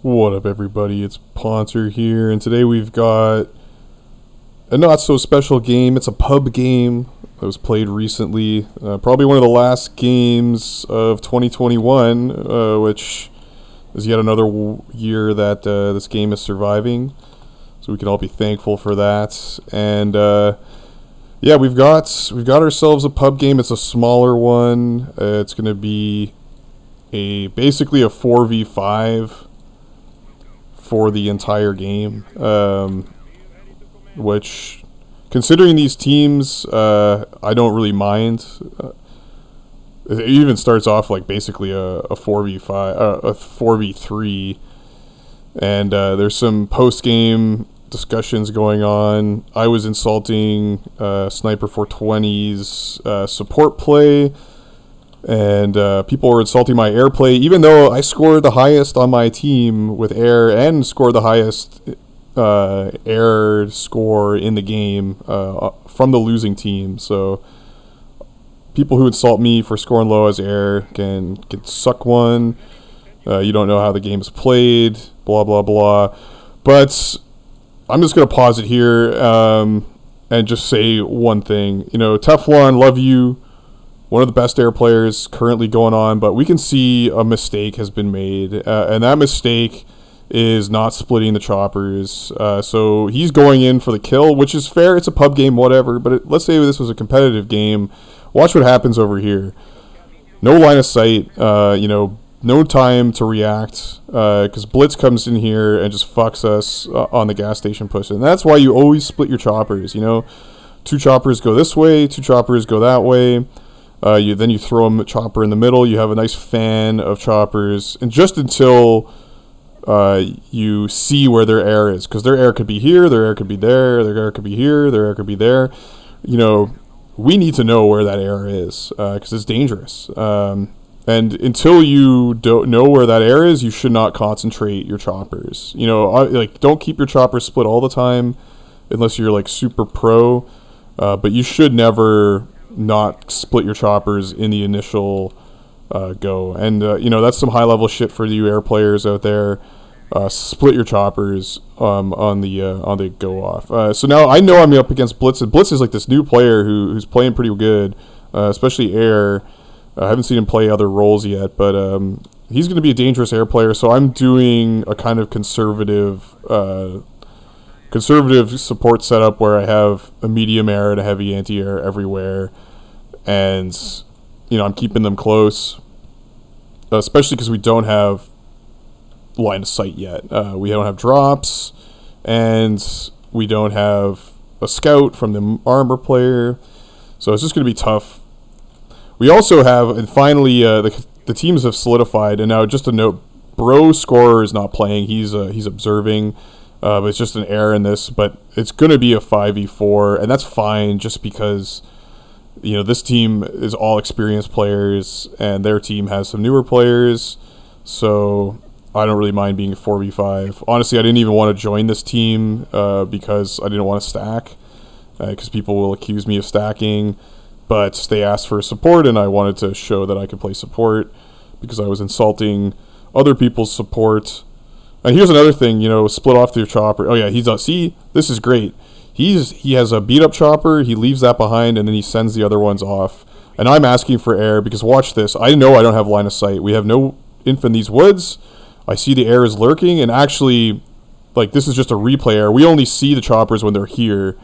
What up, everybody? It's Ponter here, and today we've got a not so special game. It's a pub game that was played recently. Probably one of the last games of 2021, which is yet another year that this game is surviving. So we can all be thankful for that. And yeah, we've got ourselves a pub game. It's a smaller one. It's going to be basically a 4v5 for the entire game, which, considering these teams, I don't really mind. It even starts off like basically a 4v5, a 4v3, and there's some post-game discussions going on. I was insulting Sniper 420's support play, and people were insulting my air play, even though I scored the highest on my team with air and scored the highest air score in the game from the losing team. So people who insult me for scoring low as air can suck one. You don't know how the game is played, blah, blah, blah. But I'm just going to pause it here and just say one thing. You know, Teflon, love you. One of the best air players currently going on, but we can see a mistake has been made, and that mistake is not splitting the choppers. So he's going in for the kill, which is fair. It's a pub game, whatever, but let's say this was a competitive game. Watch what happens over here. No line of sight, no time to react, because Blitz comes in here and just fucks us on the gas station push. And that's why you always split your choppers, Two choppers go this way, two choppers go that way. Then you throw a chopper in the middle. You have a nice fan of choppers, and just until you see where their air is, because their air could be here, their air could be there, their air could be here, their air could be there. We need to know where that air is, because it's dangerous. And until you don't know where that air is, you should not concentrate your choppers. Don't keep your choppers split all the time, unless you're like super pro. But you should never not split your choppers in the initial go. And that's some high level shit for you air players out there. Split your choppers on the go off. So now I know I'm up against Blitz, and Blitz is like this new player who's playing pretty good, especially air. I haven't seen him play other roles yet, but he's going to be a dangerous air player. So I'm doing a kind of conservative support setup where I have a medium air and a heavy anti-air everywhere, and I'm keeping them close, especially because we don't have line of sight yet. We don't have drops, and we don't have a scout from the armor player, so it's just going to be tough. We also have, and finally, the teams have solidified, and now just a note, Bro Scorer is not playing. He's observing. But it's just an error in this, but it's going to be a 5v4, and that's fine just because, this team is all experienced players, and their team has some newer players, so I don't really mind being a 4v5. Honestly, I didn't even want to join this team because I didn't want to stack, because people will accuse me of stacking, but they asked for support, and I wanted to show that I could play support because I was insulting other people's support. And here's another thing, split off your chopper. Oh yeah, see, this is great. He has a beat up chopper, he leaves that behind, and then he sends the other ones off. And I'm asking for air because watch this. I know I don't have line of sight. We have no inf in these woods. I see the air is lurking, and actually, this is just a replay air. We only see the choppers when they're here,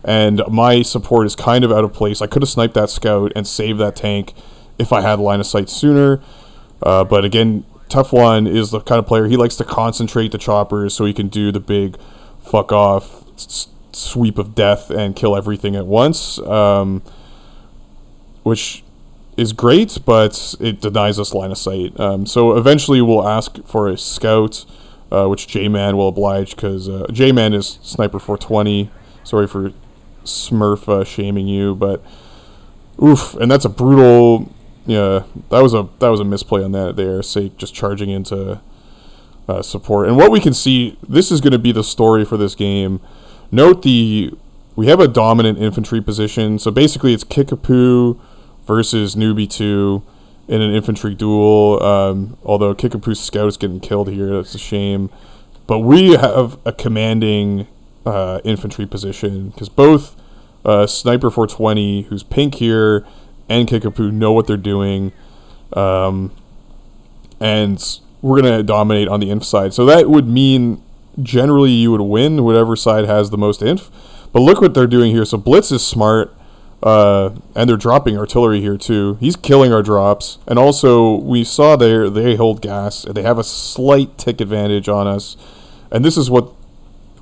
and my support is kind of out of place. I could have sniped that scout and saved that tank if I had line of sight sooner. But again, Teflon is the kind of player, he likes to concentrate the choppers so he can do the big fuck off sweep of death and kill everything at once, which is great, but it denies us line of sight. So eventually we'll ask for a scout, which J-Man will oblige, because J-Man is Sniper 420. Sorry for Smurf shaming you, but oof, and that's a brutal... Yeah, that was a misplay on their sake, just charging into support. And what we can see, this is going to be the story for this game. Note we have a dominant infantry position, so basically it's Kickapoo versus Newbie 2, in an infantry duel. Although Kickapoo's scout is getting killed here, that's a shame. But we have a commanding infantry position because both Sniper 420, who's pink here, and Kickapoo know what they're doing, and we're gonna dominate on the inf side. So that would mean generally you would win whatever side has the most inf. But look what they're doing here. So Blitz is smart, and they're dropping artillery here too. He's killing our drops, and also we saw they hold gas. They have a slight tick advantage on us, and this is what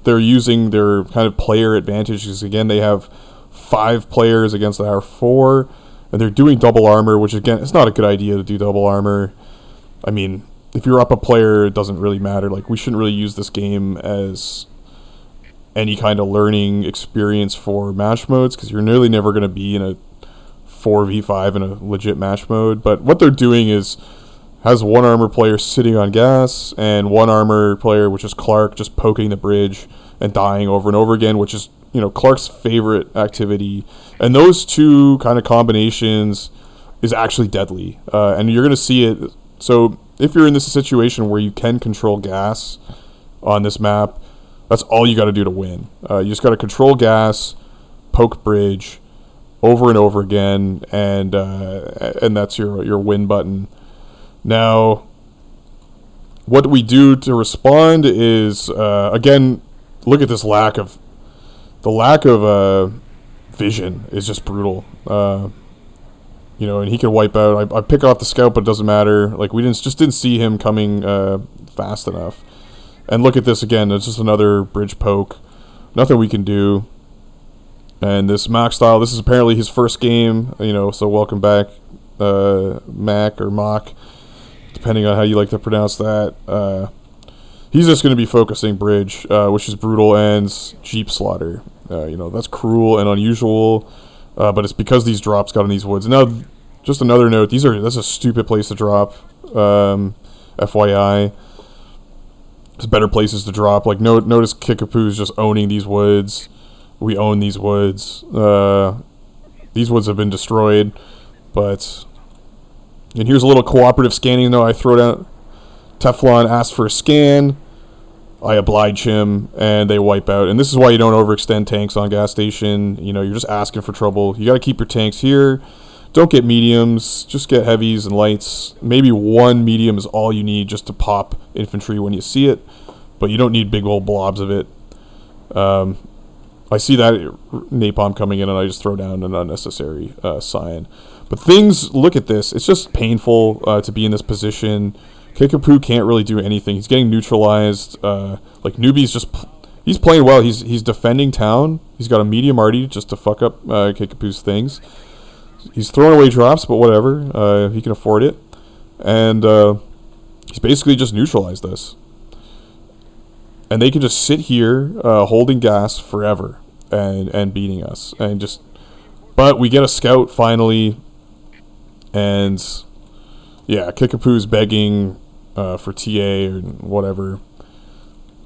they're using their kind of player advantages. Again, they have 5 players against our 4, and they're doing double armor, which again, it's not a good idea to do double armor. I mean, if you're up a player, it doesn't really matter. Like, we shouldn't really use this game as any kind of learning experience for match modes, because you're nearly never going to be in a 4v5 in a legit match mode. But what they're doing is has one armor player sitting on gas and one armor player, which is Clark, just poking the bridge and dying over and over again, which is, you know, Clark's favorite activity. And those two kind of combinations is actually deadly, and you're going to see it. So if you're in this situation where you can control gas on this map, that's all you got to do to win. You just got to control gas, poke bridge over and over again, and that's your win button. Now, what we do to respond is, again, look at this lack of vision is just brutal. You know, and he can wipe out. I pick off the scout, but it doesn't matter. Like, we didn't see him coming fast enough. And look at this again. It's just another bridge poke. Nothing we can do. And this Mac style, this is apparently his first game. You know, so welcome back, Mac or Mock, depending on how you like to pronounce that. He's just going to be focusing bridge, which is brutal, and Jeep slaughter. You know, that's cruel and unusual. But it's because these drops got in these woods. Now, just another note, that's a stupid place to drop, FYI. There's better places to drop. Like, notice Kickapoo's just owning these woods. We own these woods. These woods have been destroyed. And here's a little cooperative scanning, though. I throw down Teflon, asks for a scan. I oblige him, and they wipe out. And this is why you don't overextend tanks on gas station. You know, you're just asking for trouble. You got to keep your tanks here. Don't get mediums. Just get heavies and lights. Maybe one medium is all you need just to pop infantry when you see it. But you don't need big old blobs of it. I see that napalm coming in, and I just throw down an unnecessary sign. But look at this. It's just painful to be in this position. Kickapoo can't really do anything. He's getting neutralized. Like, Newbie's he's playing well. He's defending town. He's got a medium arty just to fuck up Kickapoo's things. He's throwing away drops, but whatever. He can afford it. And he's basically just neutralized us. And they can just sit here holding gas forever and beating us. But we get a scout finally. And yeah, Kickapoo's begging for TA or whatever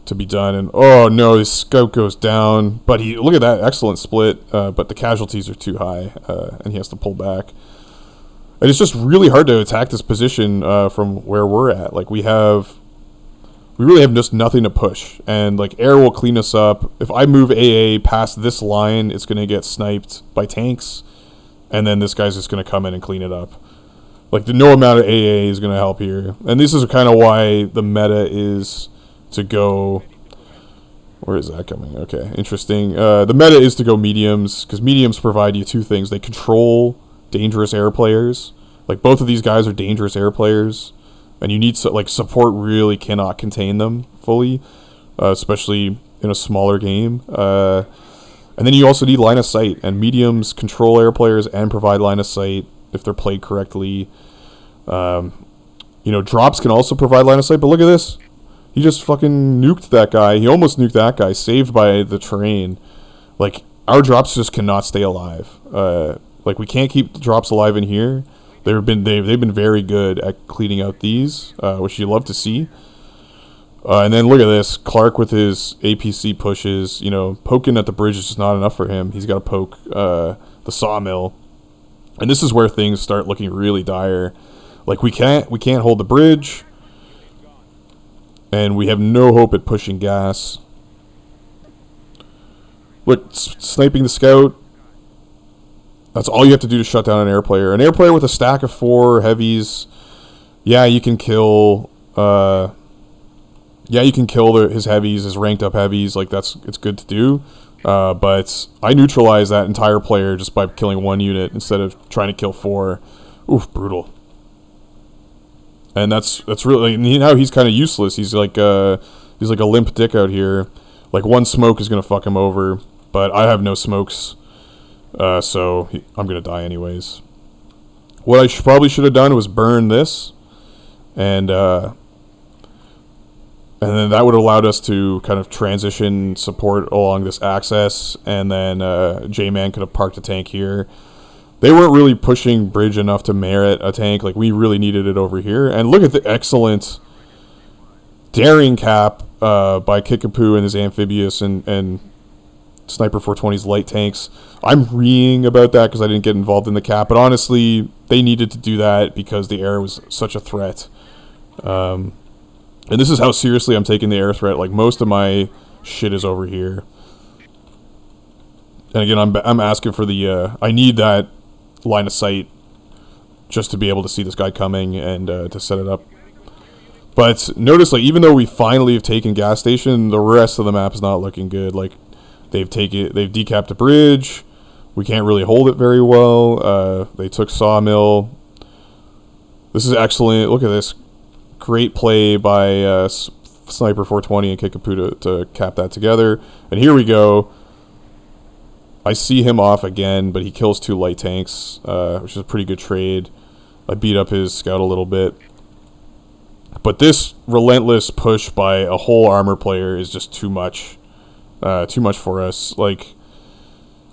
to be done, and oh no, his scout goes down. But look at that excellent split. But the casualties are too high, and he has to pull back. And it's just really hard to attack this position from where we're at. Like, we really have just nothing to push, and like air will clean us up. If I move AA past this line, it's going to get sniped by tanks, and then this guy's just going to come in and clean it up. Like, no amount of AA is going to help here. And this is kind of why the meta is to go... Where is that coming? Okay, interesting. The meta is to go mediums, because mediums provide you two things. They control dangerous air players. Like, both of these guys are dangerous air players. And you need... support really cannot contain them fully, especially in a smaller game. And then you also need line of sight. And mediums control air players and provide line of sight if they're played correctly. You know, drops can also provide line of sight, but look at this. He just fucking nuked that guy. He almost nuked that guy, saved by the terrain. Like, our drops just cannot stay alive. Like, we can't keep the drops alive in here. They've been very good at cleaning out these, which you love to see. And then look at this. Clark with his APC pushes. You know, poking at the bridge is just not enough for him. He's got to poke the sawmill. And this is where things start looking really dire. Like, we can't hold the bridge. And we have no hope at pushing gas. Look, sniping the scout. That's all you have to do to shut down an air player. An air player with a stack of 4 heavies. Yeah, you can kill... his heavies, his ranked up heavies. Like, it's good to do. But I neutralize that entire player just by killing 1 unit instead of trying to kill 4. Oof, brutal. And that's really, now he's kind of useless. He's like a limp dick out here. Like, 1 smoke is gonna fuck him over, but I have no smokes, so I'm gonna die anyways. What I probably should have done was burn this, and then that would have allowed us to kind of transition support along this axis, and then J-Man could have parked a tank here. They weren't really pushing bridge enough to merit a tank. Like, we really needed it over here. And look at the excellent daring cap by Kickapoo and his amphibious and Sniper 420's light tanks. I'm reeing about that because I didn't get involved in the cap. But honestly, they needed to do that because the air was such a threat. And this is how seriously I'm taking the air threat. Like, most of my shit is over here. And again, I'm asking for the... I need that line of sight just to be able to see this guy coming and to set it up. But notice, like, even though we finally have taken gas station, the rest of the map is not looking good. Like, they've decapped the bridge. We can't really hold it very well. They took Sawmill. This is excellent. Look at this. Great play by Sniper 420 and Kickapoo to cap that together. And here we go. I see him off again, but he kills 2 light tanks, which is a pretty good trade. I beat up his scout a little bit. But this relentless push by a whole armor player is just too much. Too much for us. Like,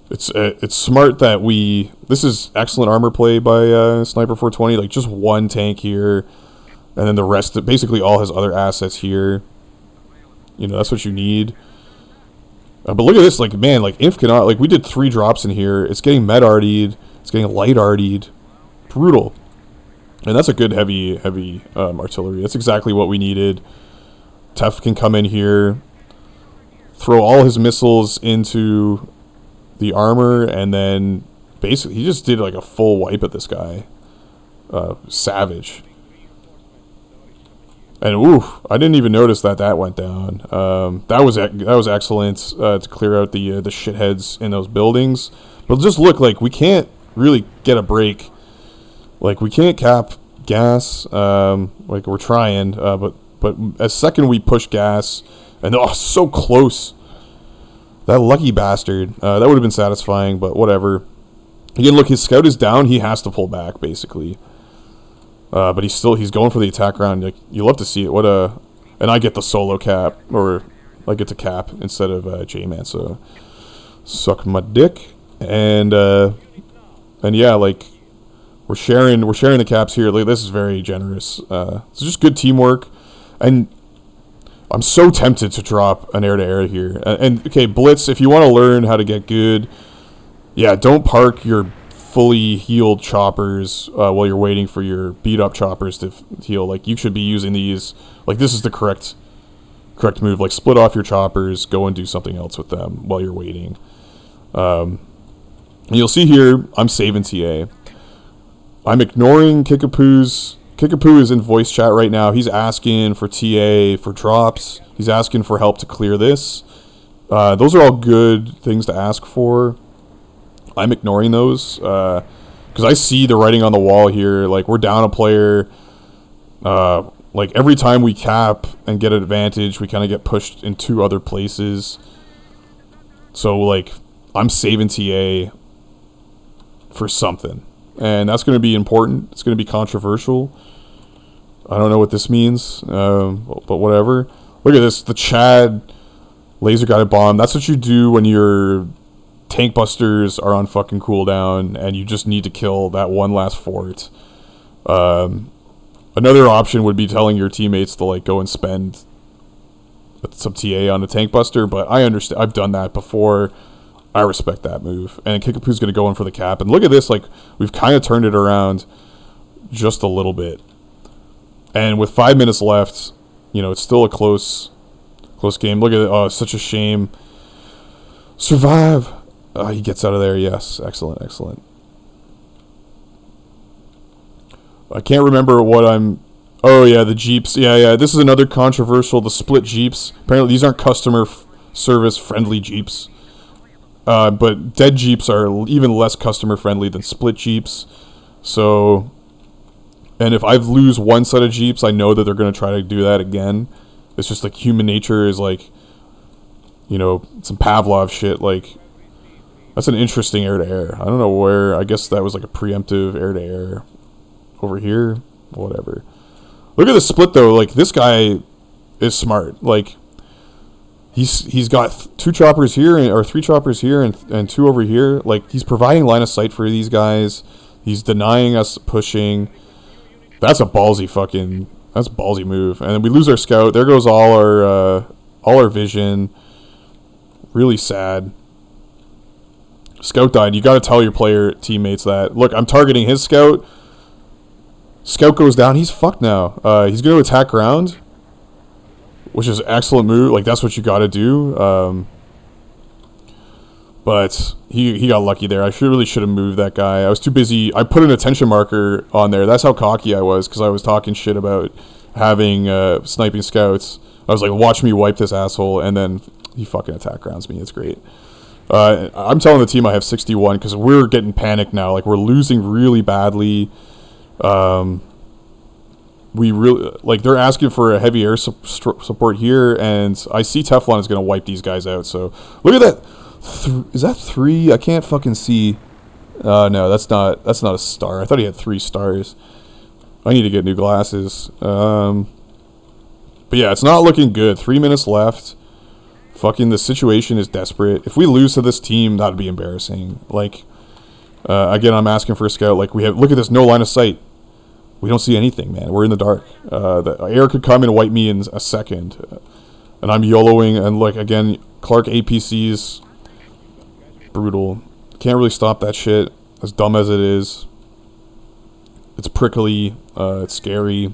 it's smart that we... This is excellent armor play by Sniper 420. Like, just 1 tank here, and then the rest, basically all his other assets here. You know, that's what you need. But look at this, like, man, like, Inf cannot, like, we did 3 drops in here. It's getting med-artied. It's getting light-artied. Brutal. And that's a good heavy artillery. That's exactly what we needed. Tef can come in here, throw all his missiles into the armor, and then basically, he just did, like, a full wipe at this guy. Savage. And ooh, I didn't even notice that went down. That was excellent to clear out the shitheads in those buildings. But just look, like, we can't really get a break. Like, we can't cap gas. Like, we're trying, but as second we push gas, and oh, so close. That lucky bastard. That would have been satisfying, but whatever. Again, look, his scout is down. He has to pull back, basically. But he's going for the attack round. Like, you love to see it. And I get the solo cap, or I get to cap instead of J-Man. So suck my dick. And yeah, like, we're sharing the caps here. Like, this is very generous. It's just good teamwork, and I'm so tempted to drop an air-to-air here. And okay, Blitz, if you want to learn how to get good, yeah, don't park your fully healed choppers while you're waiting for your beat-up choppers to heal. Like, you should be using these. Like, this is the correct move. Like, split off your choppers, go and do something else with them while you're waiting. And you'll see here, I'm saving TA. I'm ignoring Kickapoo's. Kickapoo is in voice chat right now. He's asking for TA for drops. He's asking for help to clear this. Those are all good things to ask for. I'm ignoring those because I see the writing on the wall here. Like, we're down a player. Like, every time we cap and get an advantage, we kind of get pushed in 2 other places. So, like, I'm saving TA for something. And that's going to be important. It's going to be controversial. I don't know what this means, but whatever. Look at this. The Chad laser-guided bomb. That's what you do when your tank busters are on fucking cooldown and you just need to kill that one last fort. Another option would be telling your teammates to, like, go and spend some TA on a tank buster, but I understand. I've done that before. I respect that move. And Kickapoo's going to go in for the cap. And look at this. Like, we've kind of turned it around. just a little bit. And with 5 minutes left, you know, it's still a close game. Look at it. Oh, it's such a shame. Survive. He gets out of there. Yes. Excellent. Excellent. I can't remember what I'm... Oh, yeah, the Jeeps. Yeah. This is another controversial. The split Jeeps. Apparently, these aren't customer service-friendly Jeeps. But dead Jeeps are even less customer-friendly than split Jeeps. So... And if I lose one set of Jeeps, I know that they're going to try to do that again. It's just like human nature is like, you know, some Pavlov shit. Like, that's an interesting air-to-air. I don't know where. I guess that was like a preemptive air-to-air over here. Whatever. Look at the split, though. Like, this guy is smart. Like, he's got 2 choppers here, or 3 choppers here, and 2 over here. Like, he's providing line of sight for these guys. He's denying us pushing. That's a ballsy move. And then we lose our scout. There goes all our vision. Really sad. Scout died. You got to tell your teammates that. Look, I'm targeting his scout. Scout goes down. He's fucked now. He's going to attack ground, which is an excellent move. Like, that's what you got to do. But he got lucky there. I really should have moved that guy. I was too busy. I put an attention marker on there. That's how cocky I was, because I was talking shit about having sniping scouts. I was like, watch me wipe this asshole, and then he fucking attack grounds me. It's great. I'm telling the team I have 61 because we're getting panicked now. Like, we're losing really badly. We really, like, they're asking for a heavy air support here, and I see Teflon is going to wipe these guys out. So look at that. Is that 3? I can't fucking see. No, that's not a star. I thought he had 3 stars. I need to get new glasses. But yeah, it's not looking good. 3 minutes left. Fucking the situation is desperate. If we lose to this team, that'd be embarrassing. Like, again, I'm asking for a scout. Like, look at this, no line of sight. We don't see anything, man. We're in the dark. The air could come and wipe me in a second. And I'm YOLOing, and like, again, Clark APCs. Brutal. Can't really stop that shit, as dumb as it is. It's prickly, it's scary,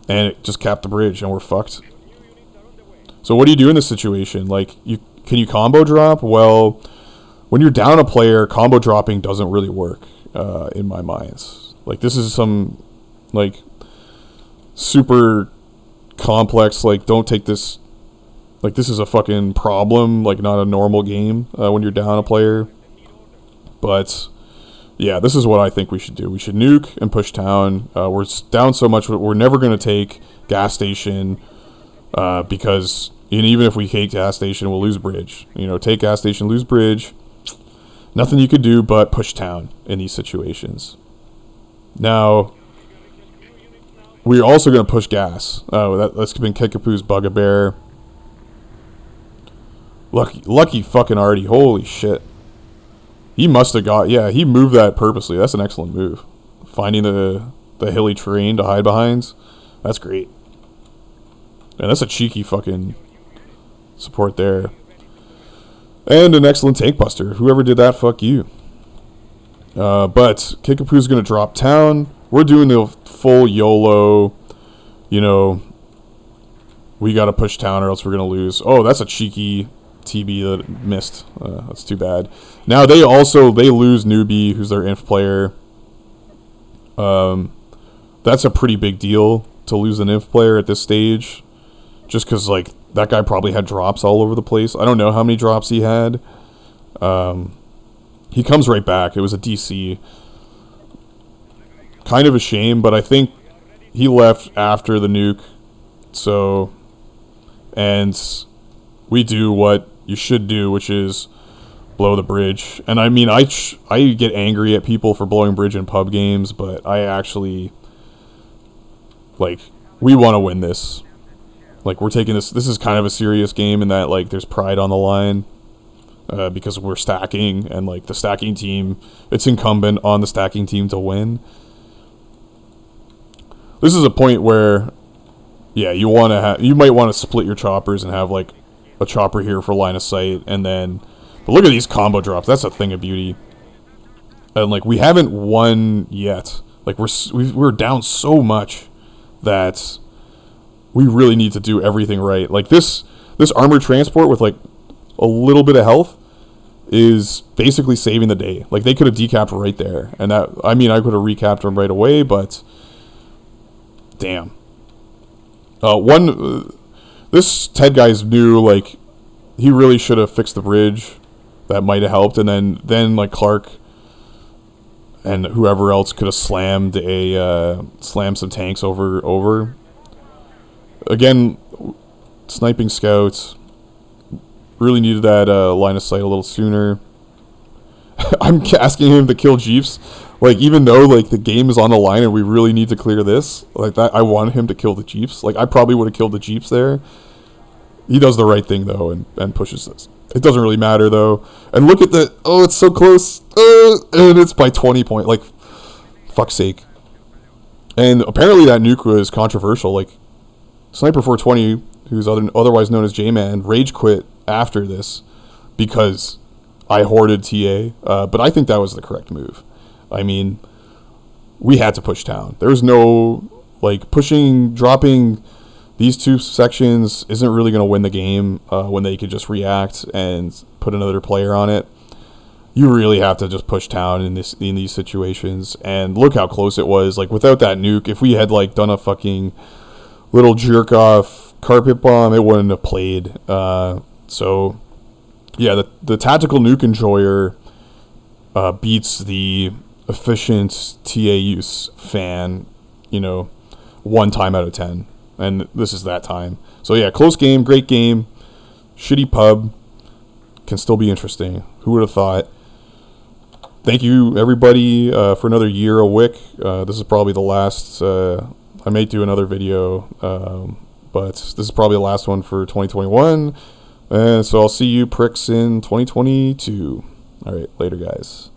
and it just capped the bridge, and we're fucked. So what do you do in this situation? Like, can you combo drop? Well, when you're down a player, combo dropping doesn't really work, in my mind. Like, this is some, like, super complex, like, don't take this... Like, this is a fucking problem, like, not a normal game when you're down a player. But, yeah, this is what I think we should do. We should nuke and push town. We're down so much, we're never going to take gas station because even if we take gas station, we'll lose bridge. You know, take gas station, lose bridge. Nothing you could do but push town in these situations. Now, we're also going to push gas. That's been Kickapoo's bugbear. Lucky fucking Artie. Holy shit. He must have got... Yeah, he moved that purposely. That's an excellent move. Finding the hilly terrain to hide behind. That's great. And that's a cheeky fucking support there. And an excellent tank buster. Whoever did that, fuck you. But Kickapoo's going to drop town. We're doing the full YOLO. You know, we got to push town or else we're going to lose. Oh, that's a cheeky... TB that missed. That's too bad. Now they lose Newbie, who's their inf player. That's a pretty big deal to lose an inf player at this stage, just because like that guy probably had drops all over the place. I don't know how many drops he had. He comes right back. It was a DC. Kind of a shame, but I think he left after the nuke. So, and we do what you should do, which is blow the bridge. And I mean, I get angry at people for blowing bridge in pub games, but I actually, like, we want to win this. Like, we're taking this is kind of a serious game in that, like, there's pride on the line, because we're stacking, and, like, the stacking team, it's incumbent on the stacking team to win. This is a point where, yeah, you might want to split your choppers and have, like, a chopper here for line of sight, and then... But look at these combo drops. That's a thing of beauty. And, like, we haven't won yet Like we're down so much that we really need to do everything right. Like this armored transport with like a little bit of health is basically saving the day. Like they could have decapped right there, and that, I mean, I could have recapped him right away, but damn. This Ted guy's new. Like he really should have fixed the bridge. That might have helped, and then like Clark and whoever else could have slammed some tanks over. Again, sniping scouts really needed that line of sight a little sooner. I'm asking him to kill Jeeps, like even though like the game is on the line and we really need to clear this. Like that, I want him to kill the Jeeps. Like I probably would have killed the Jeeps there. He does the right thing though and pushes this. It doesn't really matter though. And look at the, oh, it's so close, and it's by 20 points. Like, fuck's sake. And apparently that nuke was controversial. Like Sniper 420, who's otherwise known as J-Man, rage quit after this because I hoarded TA. But I think that was the correct move. I mean, we had to push town. There was no, like, dropping these two sections isn't really going to win the game when they could just react and put another player on it. You really have to just push town in these situations. And look how close it was. Like, without that nuke, if we had, like, done a fucking little jerk-off carpet bomb, it wouldn't have played. So, yeah, the tactical nuke enjoyer beats the efficient TA use fan, 1 time out of 10. And this is that time. So, yeah, close game, great game. Shitty pub. Can still be interesting. Who would have thought? Thank you, everybody, for another year of Wick. This is probably the last. I may do another video, but this is probably the last one for 2021. And so I'll see you pricks in 2022. All right, later, guys.